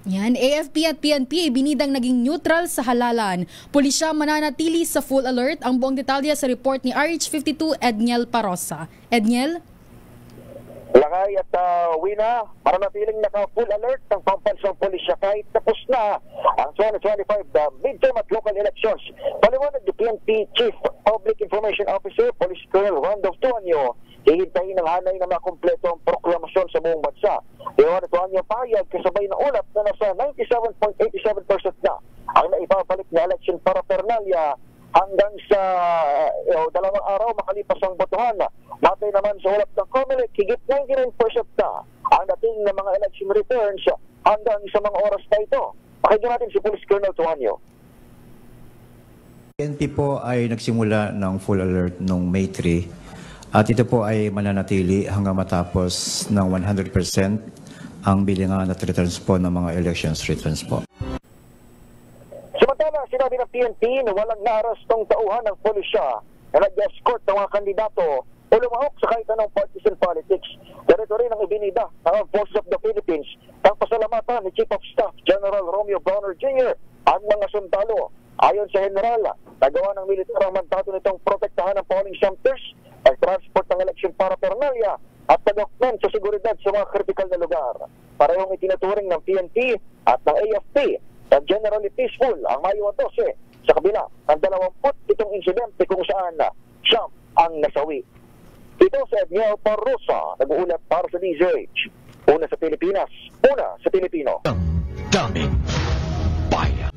Yan, AFP at PNP binidang naging neutral sa halalan. Pulisya mananatili sa full alert. Ang buong detalye sa report ni RH52 Edniel Parosa. Edniel? Lakay at Wina, para natiling naka-full alert ng pambansang pulisya kahit tapos na ang 2025 midterm at local elections. Paliwanag ni PNP Chief Public Information Officer, Police Colonel Randolph Tuanyo, hihintayin ng hanay na makumpleto ang proklamasyon sa buong bansa. Leon Tuanyo payag kasabay ng ulat na nasa 97.87% na ang naipabalik na election para Pernalia hanggang sa 2 araw makalipas ang botohan. Matay naman sa ulat ng COMELEC, higit 99% na ang dating ng mga election returns hanggang sa mga oras na ito. Pakinggan natin si Police Colonel Tuanyo. PNP po ay nagsimula ng full alert noong May 3 at ito po ay mananatili hanggang matapos ng 100% ang bilangan at returns po ng mga elections returns po. Samantala, sinabi ng PNP na walang naarastong tauhan ng pulisya na nag-escort ng mga kandidato o lumahok sa kahit anong partisan politics. Ganito rin ang ibinida ng Armed Forces of the Philippines ang pasalamatan ni Chief of Staff General Romeo Brawner Jr. ang mga sundalo. Ayon sa General, nagawa ng militar ang mandato nitong protektahan ng polling centers, pag-transport ng election para Pernalia at pag-augment sa seguridad sa mga kritikal na lugar. Parehong itinuturing ng PNP at ng AFP na generally peaceful ang Mayo 12 sa kabila ng 27 insidente kung saan siyam ang nasawi. Ito sa Edniel Parosa, nag-uulat para sa DZH. Una sa Pilipinas, una sa Pilipino. Daming bayan.